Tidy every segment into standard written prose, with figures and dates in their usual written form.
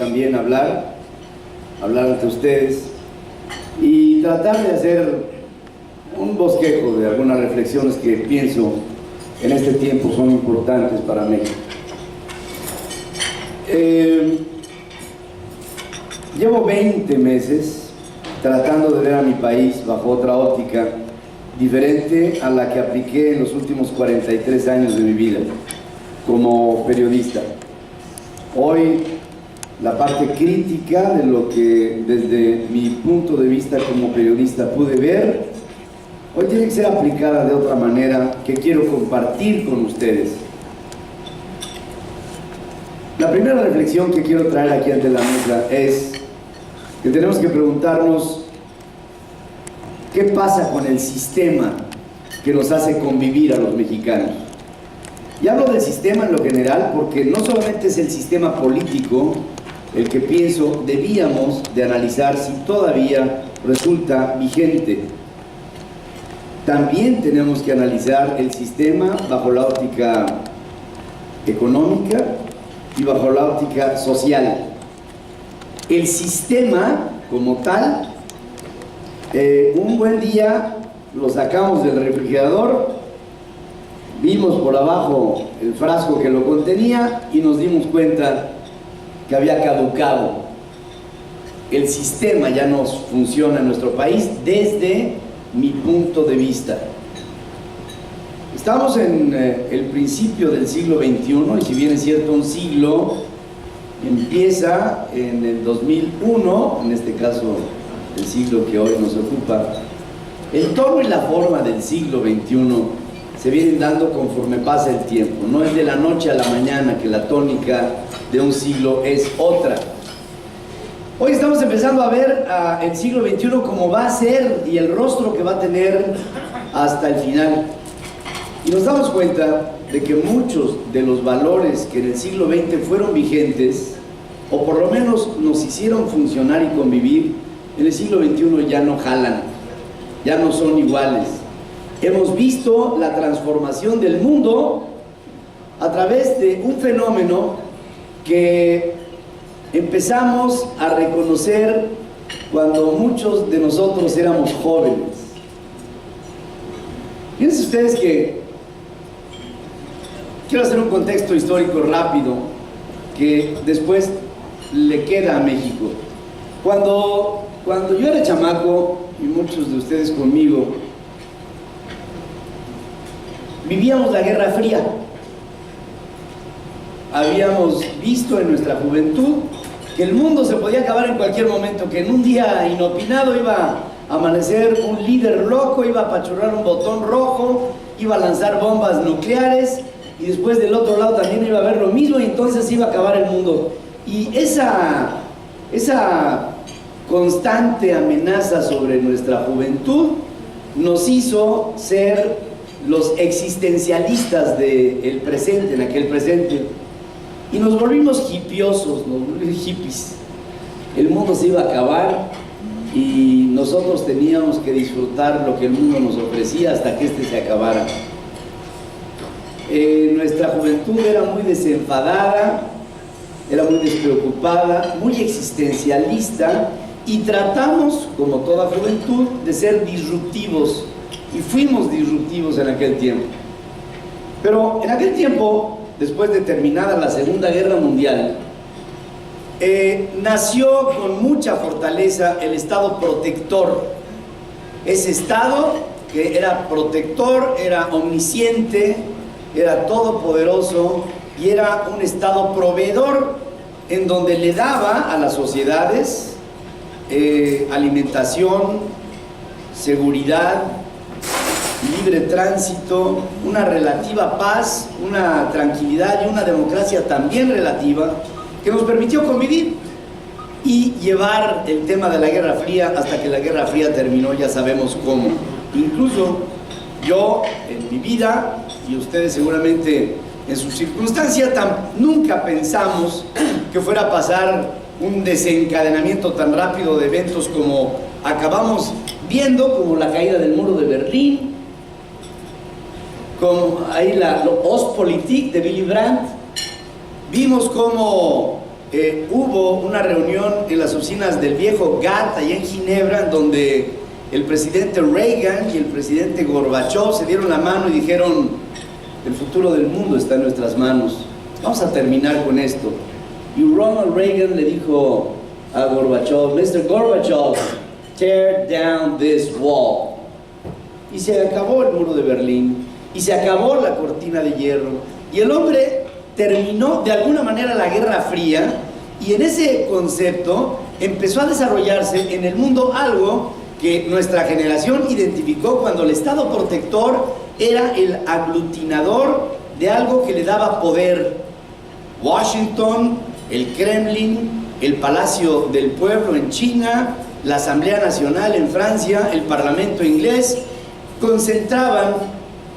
también hablar ante ustedes y tratar de hacer un bosquejo de algunas reflexiones que pienso en este tiempo son importantes para México. Llevo 20 meses tratando de ver a mi país bajo otra óptica diferente a la que apliqué en los últimos 43 años de mi vida como periodista. Hoy, la parte crítica de lo que desde mi punto de vista como periodista pude ver, hoy tiene que ser aplicada de otra manera que quiero compartir con ustedes. La primera reflexión que quiero traer aquí ante la mesa es que tenemos que preguntarnos qué pasa con el sistema que nos hace convivir a los mexicanos. Y hablo del sistema en lo general porque no solamente es el sistema político el que pienso debíamos de analizar si todavía resulta vigente. También tenemos que analizar el sistema bajo la óptica económica y bajo la óptica social. El sistema como tal, un buen día lo sacamos del refrigerador, vimos por abajo el frasco que lo contenía y nos dimos cuenta que había caducado. El sistema ya no funciona en nuestro país desde mi punto de vista. Estamos en el principio del siglo XXI y si bien es cierto un siglo empieza en el 2001, en este caso el siglo que hoy nos ocupa, el tono y la forma del siglo XXI se vienen dando conforme pasa el tiempo. No es de la noche a la mañana que la tónica de un siglo es otra. Hoy estamos empezando a ver el siglo XXI como va a ser y el rostro que va a tener hasta el final. Y nos damos cuenta de que muchos de los valores que en el siglo XX fueron vigentes, o por lo menos nos hicieron funcionar y convivir, en el siglo XXI ya no jalan, ya no son iguales. Hemos visto la transformación del mundo a través de un fenómeno que empezamos a reconocer cuando muchos de nosotros éramos jóvenes. Fíjense ustedes que quiero hacer un contexto histórico rápido que después le queda a México. Cuando yo era chamaco, y muchos de ustedes conmigo, vivíamos la Guerra Fría. Habíamos visto en nuestra juventud que el mundo se podía acabar en cualquier momento, que en un día inopinado iba a amanecer un líder loco, iba a apachurrar un botón rojo, iba a lanzar bombas nucleares y después del otro lado también iba a haber lo mismo y entonces iba a acabar el mundo. Y esa constante amenaza sobre nuestra juventud nos hizo ser los existencialistas del presente, en aquel presente. Y nos volvimos hipiosos, nos volvimos hippies. El mundo se iba a acabar y nosotros teníamos que disfrutar lo que el mundo nos ofrecía hasta que se acabara. Nuestra juventud era muy desenfadada, era muy despreocupada, muy existencialista y tratamos, como toda juventud, de ser disruptivos y fuimos disruptivos en aquel tiempo. Pero en aquel tiempo, después de terminada la Segunda Guerra Mundial, nació con mucha fortaleza el Estado protector. Ese Estado que era protector, era omnisciente, era todopoderoso y era un Estado proveedor en donde le daba a las sociedades alimentación, seguridad, libre tránsito, una relativa paz, una tranquilidad y una democracia también relativa que nos permitió convivir y llevar el tema de la Guerra Fría hasta que la Guerra Fría terminó, ya sabemos cómo. Incluso yo en mi vida, y ustedes seguramente en su circunstancia, nunca pensamos que fuera a pasar un desencadenamiento tan rápido de eventos como acabamos viendo, como la caída del muro de Berlín, como ahí la Ostpolitik de Willy Brandt. Vimos cómo hubo una reunión en las oficinas del viejo GATT, allá en Ginebra, en donde el presidente Reagan y el presidente Gorbachev se dieron la mano y dijeron: el futuro del mundo está en nuestras manos, vamos a terminar con esto. Y Ronald Reagan le dijo a Gorbachev: Mr. Gorbachev, tear down this wall. Y se acabó el muro de Berlín, y se acabó la cortina de hierro, y el hombre terminó de alguna manera la Guerra Fría, y en ese concepto empezó a desarrollarse en el mundo algo que nuestra generación identificó cuando el Estado protector era el aglutinador de algo que le daba poder. Washington, el Kremlin, el Palacio del Pueblo en China, la Asamblea Nacional en Francia, el Parlamento inglés, concentraban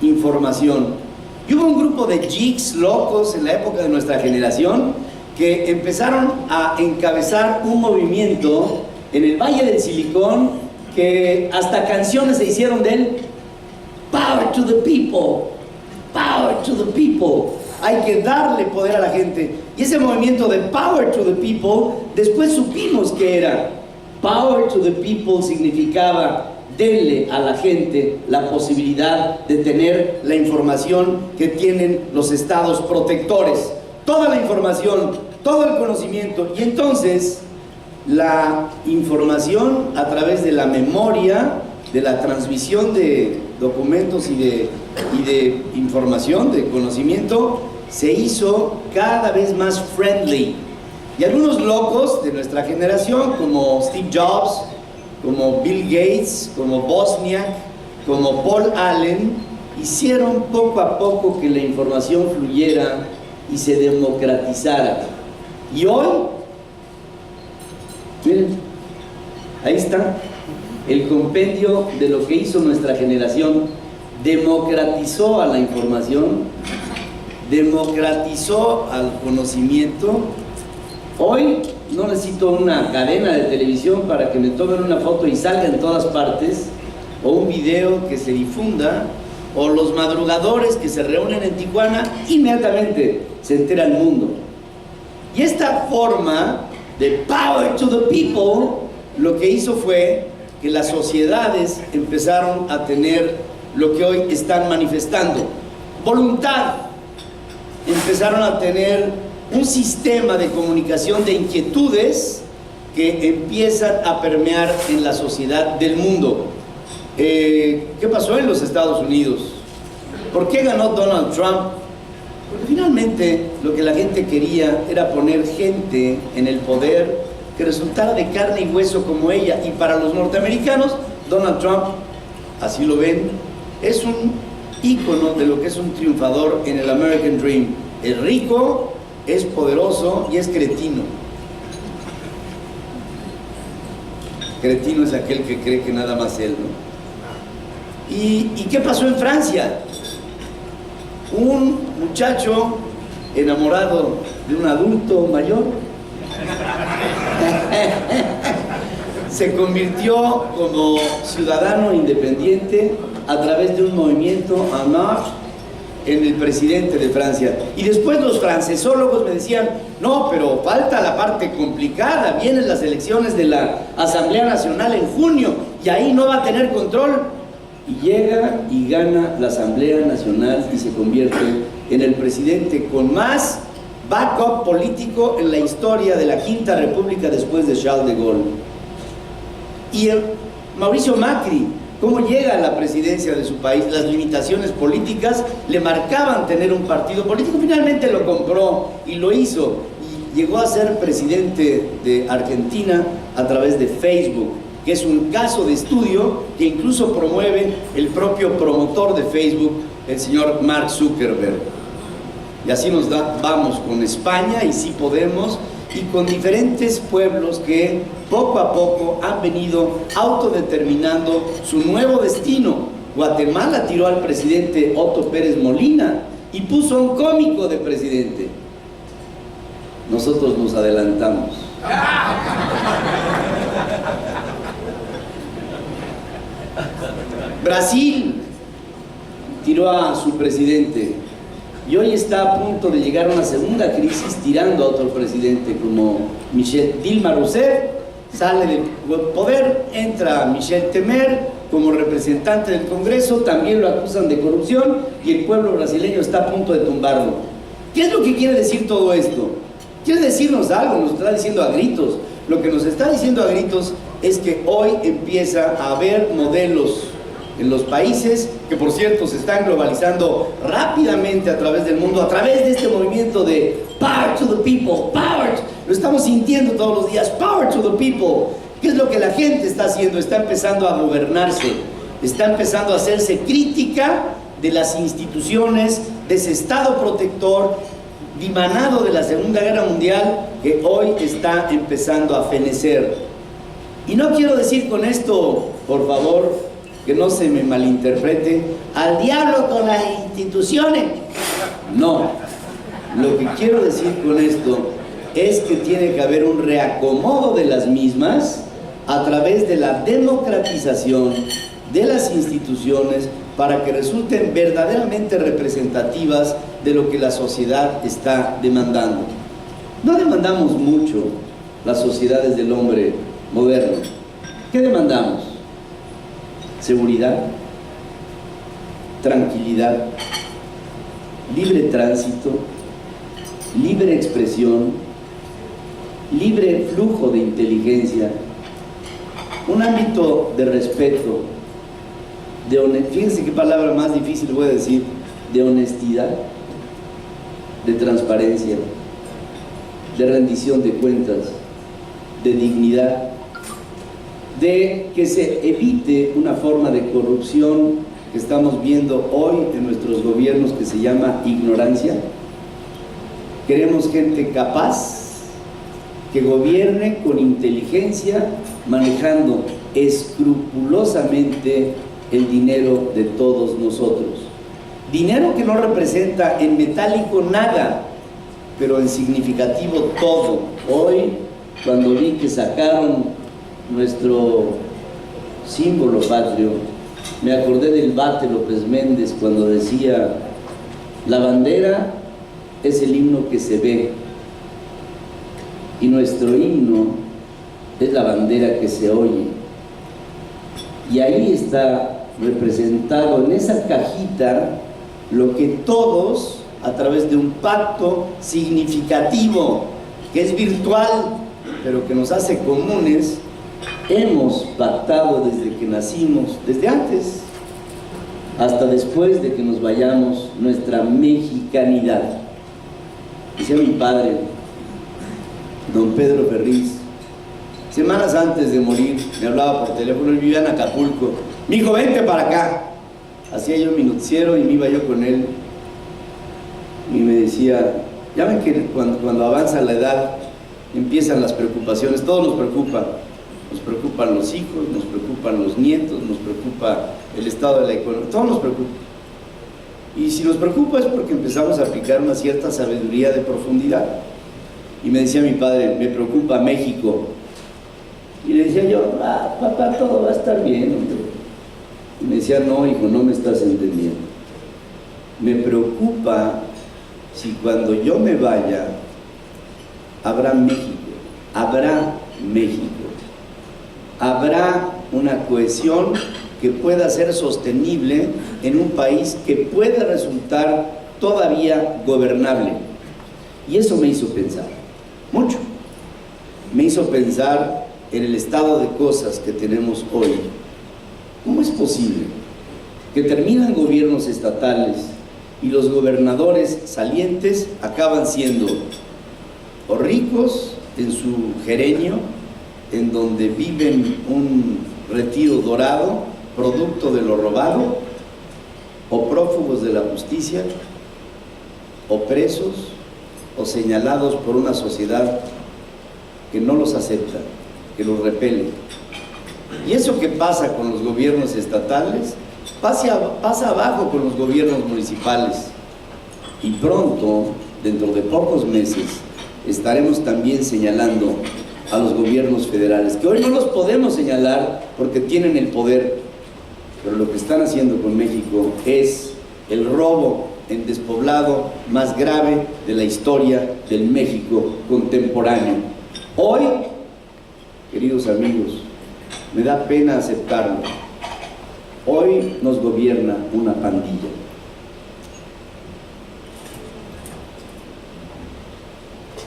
información. Y hubo un grupo de geeks locos en la época de nuestra generación que empezaron a encabezar un movimiento en el Valle del Silicón, que hasta canciones se hicieron de él. Power to the people, power to the people. Hay que darle poder a la gente. Y ese movimiento de power to the people, después supimos que era. Power to the people significaba: denle a la gente la posibilidad de tener la información que tienen los estados protectores. Toda la información, todo el conocimiento. Y entonces, la información a través de la memoria, de la transmisión de documentos y de información, de conocimiento, se hizo cada vez más friendly. Y algunos locos de nuestra generación, como Steve Jobs, como Bill Gates, como Wozniak, como Paul Allen, hicieron poco a poco que la información fluyera y se democratizara. Y hoy, miren, ahí está el compendio de lo que hizo nuestra generación. Democratizó a la información, democratizó al conocimiento. Hoy no necesito una cadena de televisión para que me tomen una foto y salga en todas partes, o un video que se difunda, o los madrugadores que se reúnen en Tijuana, inmediatamente se entera el mundo. Y esta forma de power to the people, lo que hizo fue que las sociedades empezaron a tener lo que hoy están manifestando: voluntad. Empezaron a tener un sistema de comunicación de inquietudes que empiezan a permear en la sociedad del mundo. ¿Qué pasó en los Estados Unidos? ¿Por qué ganó Donald Trump? Porque finalmente lo que la gente quería era poner gente en el poder que resultara de carne y hueso como ella. Y para los norteamericanos, Donald Trump, así lo ven, es un ícono de lo que es un triunfador en el American Dream. Es rico, es poderoso y es cretino. Cretino es aquel que cree que nada más él, ¿no? ¿Y qué pasó en Francia? Un muchacho enamorado de un adulto mayor se convirtió como ciudadano independiente a través de un movimiento en marche en el presidente de Francia. Y después los francesólogos me decían: no, pero falta la parte complicada, vienen las elecciones de la Asamblea Nacional en junio y ahí no va a tener control. Y llega y gana la Asamblea Nacional y se convierte en el presidente con más backup político en la historia de la Quinta República después de Charles de Gaulle. Y Mauricio Macri, ¿cómo llega a la presidencia de su país? Las limitaciones políticas le marcaban tener un partido político. Finalmente lo compró y lo hizo. Y llegó a ser presidente de Argentina a través de Facebook, que es un caso de estudio que incluso promueve el propio promotor de Facebook, el señor Mark Zuckerberg. Y así nos vamos con España, y sí podemos, y con diferentes pueblos que poco a poco han venido autodeterminando su nuevo destino. Guatemala tiró al presidente Otto Pérez Molina y puso a un cómico de presidente. Nosotros nos adelantamos. Brasil tiró a su presidente y hoy está a punto de llegar a una segunda crisis tirando a otro presidente como Dilma Rousseff. Sale del poder, entra Michel Temer como representante del Congreso, también lo acusan de corrupción y el pueblo brasileño está a punto de tumbarlo. ¿Qué es lo que quiere decir todo esto? Quiere decirnos algo, nos está diciendo a gritos. Lo que nos está diciendo a gritos es que hoy empieza a haber modelos en los países, que por cierto se están globalizando rápidamente a través del mundo, a través de este movimiento de Power to the People, lo estamos sintiendo todos los días, Power to the People. ¿Qué es lo que la gente está haciendo? Está empezando a gobernarse, está empezando a hacerse crítica de las instituciones, de ese Estado protector, dimanado de la Segunda Guerra Mundial, que hoy está empezando a fenecer. Y no quiero decir con esto, por favor, que no se me malinterprete, al diablo con las instituciones. No, lo que quiero decir con esto es que tiene que haber un reacomodo de las mismas a través de la democratización de las instituciones para que resulten verdaderamente representativas de lo que la sociedad está demandando. No demandamos mucho las sociedades del hombre moderno. ¿Qué demandamos? Seguridad, tranquilidad, libre tránsito, libre expresión, libre flujo de inteligencia, un ámbito de respeto, fíjense qué palabra más difícil voy a decir, de honestidad, de transparencia, de rendición de cuentas, de dignidad, de que se evite una forma de corrupción que estamos viendo hoy en nuestros gobiernos que se llama ignorancia. Queremos gente capaz que gobierne con inteligencia, manejando escrupulosamente el dinero de todos nosotros. Dinero que no representa en metálico nada, pero en significativo todo. Hoy, cuando vi que sacaron nuestro símbolo patrio, me acordé del Bate López Méndez cuando decía: la bandera es el himno que se ve y nuestro himno es la bandera que se oye. Y ahí está representado en esa cajita lo que todos, a través de un pacto significativo que es virtual pero que nos hace comunes, hemos pactado desde que nacimos, desde antes hasta después de que nos vayamos, nuestra mexicanidad. Decía mi padre, don Pedro Ferriz, semanas antes de morir, me hablaba por teléfono, él vivía en Acapulco: mijo, vente para acá. Hacía yo mi noticiero y me iba yo con él y me decía, ya ven que cuando avanza la edad empiezan las preocupaciones, todo nos preocupa. Nos preocupan los hijos, nos preocupan los nietos, nos preocupa el estado de la economía, todo nos preocupa. Y si nos preocupa es porque empezamos a aplicar una cierta sabiduría de profundidad. Y me decía mi padre, me preocupa México. Y le decía yo, papá, todo va a estar bien, hombre. Y me decía, no, hijo, no me estás entendiendo. Me preocupa si cuando yo me vaya, habrá México. Habrá una cohesión que pueda ser sostenible en un país que pueda resultar todavía gobernable. Y eso me hizo pensar, mucho. Me hizo pensar en el estado de cosas que tenemos hoy. ¿Cómo es posible que terminan gobiernos estatales y los gobernadores salientes acaban siendo o ricos en su gereño, en donde viven un retiro dorado, producto de lo robado, o prófugos de la justicia, o presos, o señalados por una sociedad que no los acepta, que los repele? Y eso que pasa con los gobiernos estatales, pasa abajo con los gobiernos municipales. Y pronto, dentro de pocos meses, estaremos también señalando a los gobiernos federales, que hoy no los podemos señalar porque tienen el poder, pero lo que están haciendo con México es el robo en despoblado más grave de la historia del México contemporáneo. Hoy, queridos amigos, me da pena aceptarlo, hoy nos gobierna una pandilla.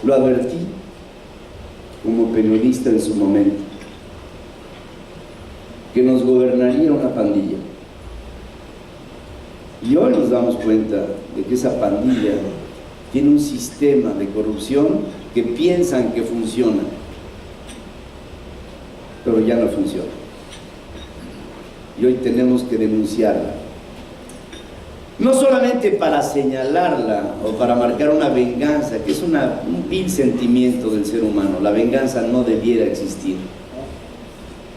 Lo advertí como periodista en su momento, que nos gobernaría una pandilla. Y hoy nos damos cuenta de que esa pandilla tiene un sistema de corrupción que piensan que funciona, pero ya no funciona. Y hoy tenemos que denunciarla. No solamente para señalarla o para marcar una venganza, que es un vil sentimiento del ser humano. La venganza no debiera existir.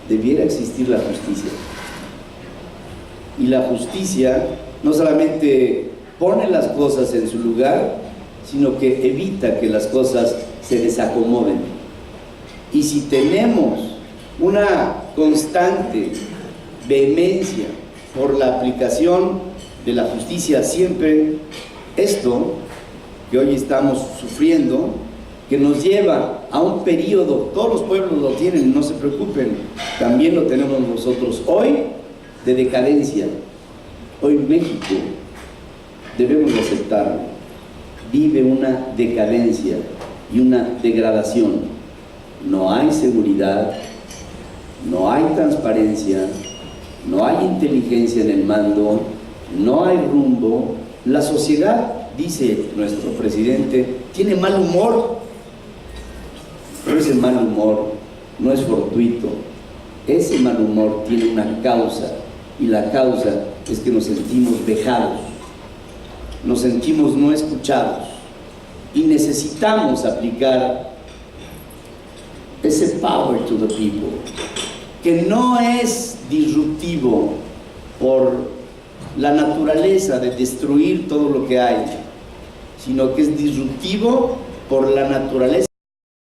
Debiera existir la justicia. Y la justicia no solamente pone las cosas en su lugar, sino que evita que las cosas se desacomoden. Y si tenemos una constante vehemencia por la aplicación de la justicia siempre, esto que hoy estamos sufriendo, que nos lleva a un periodo, todos los pueblos lo tienen, no se preocupen, también lo tenemos nosotros hoy, de decadencia. Hoy México, debemos aceptarlo, vive una decadencia y una degradación. No hay seguridad, no hay transparencia, no hay inteligencia en el mando, no hay rumbo. La sociedad, dice nuestro presidente, tiene mal humor, pero ese mal humor no es fortuito. Ese mal humor tiene una causa, y la causa es que nos sentimos vejados, nos sentimos no escuchados, y necesitamos aplicar ese power to the people, que no es disruptivo por la naturaleza de destruir todo lo que hay, sino que es disruptivo por la naturaleza